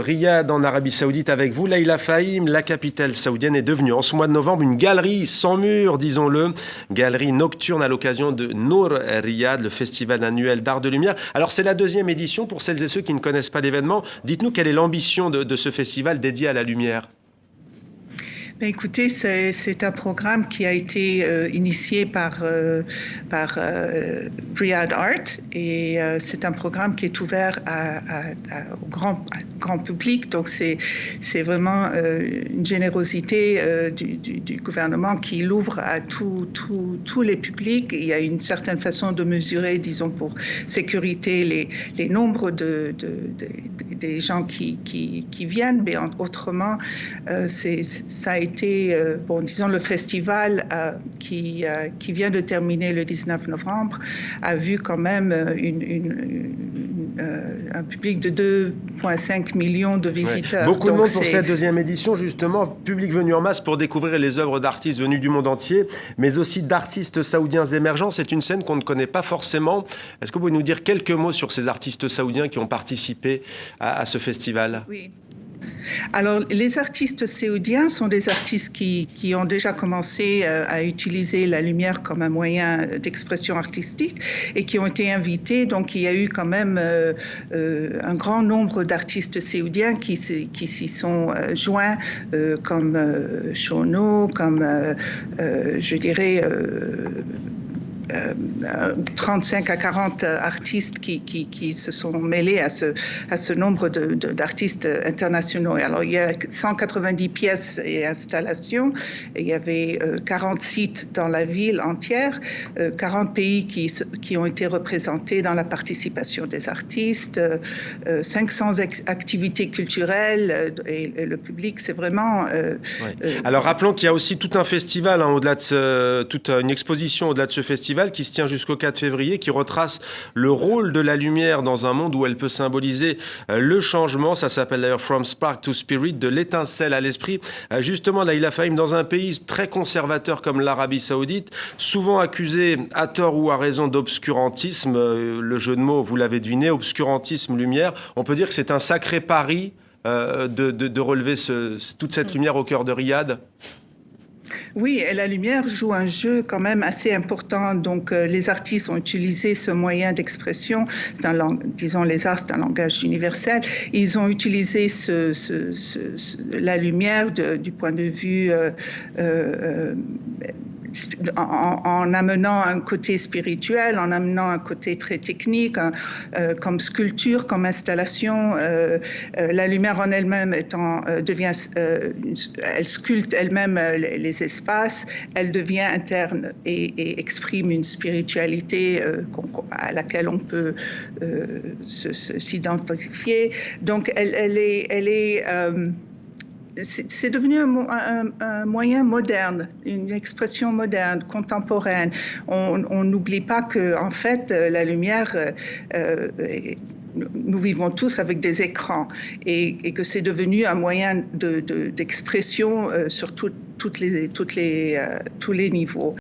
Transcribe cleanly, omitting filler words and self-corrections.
Riyad en Arabie Saoudite avec vous. Leïla Fahim, la capitale saoudienne, est devenue en ce mois de novembre une galerie sans mur, disons-le. Galerie nocturne à l'occasion de Nour Riyad, le festival annuel d'art de lumière. Alors c'est la deuxième édition pour celles et ceux qui ne connaissent pas l'événement. Dites-nous quelle est l'ambition de ce festival dédié à la lumière. Écoutez, c'est un programme qui a été initié par Riyad Art et c'est un programme qui est ouvert au grand public. Donc c'est vraiment une générosité du gouvernement qui l'ouvre à tous les publics. Il y a une certaine façon de mesurer, disons, pour sécurité les nombres des gens qui viennent, mais autrement, ça a été disons, le festival qui vient de terminer le 19 novembre a vu quand même un public de 2,5 millions de visiteurs. Ouais. Beaucoup de monde pour cette deuxième édition, justement, public venu en masse pour découvrir les œuvres d'artistes venus du monde entier, mais aussi d'artistes saoudiens émergents. C'est une scène qu'on ne connaît pas forcément. Est-ce que vous pouvez nous dire quelques mots sur ces artistes saoudiens qui ont participé à ce festival ? Oui. Alors, les artistes saoudiens sont des artistes qui ont déjà commencé à utiliser la lumière comme un moyen d'expression artistique et qui ont été invités. Donc, il y a eu quand même un grand nombre d'artistes saoudiens qui s'y sont joints, comme Shono, comme, je dirais... 35 à 40 artistes qui se sont mêlés à ce nombre d'artistes internationaux. Alors, il y a 190 pièces et installations. Il y avait 40 sites dans la ville entière, 40 pays qui ont été représentés dans la participation des artistes, 500 activités culturelles et le public, c'est vraiment... Alors, rappelons qu'il y a aussi tout un festival, au-delà de toute une exposition au-delà de ce festival qui se tient jusqu'au 4 février, qui retrace le rôle de la lumière dans un monde où elle peut symboliser le changement. Ça s'appelle d'ailleurs From Spark to Spirit, de l'étincelle à l'esprit. Justement, Leïla Fahim, dans un pays très conservateur comme l'Arabie Saoudite, souvent accusé à tort ou à raison d'obscurantisme, le jeu de mots, vous l'avez deviné, obscurantisme, lumière, on peut dire que c'est un sacré pari de relever toute cette lumière au cœur de Riyad. Oui, et la lumière joue un jeu quand même assez important. Donc, les artistes ont utilisé ce moyen d'expression. Disons, les arts, c'est un langage universel. Ils ont utilisé la lumière du point de vue en amenant un côté spirituel, en amenant un côté très technique, comme sculpture, comme installation. La lumière en elle-même elle sculpte elle-même les espaces, elle devient interne et exprime une spiritualité à laquelle on peut s'identifier. Donc, c'est devenu un moyen moderne, une expression moderne, contemporaine. On n'oublie pas que, en fait, la lumière, nous vivons tous avec des écrans et que c'est devenu un moyen d'expression sur tous les niveaux.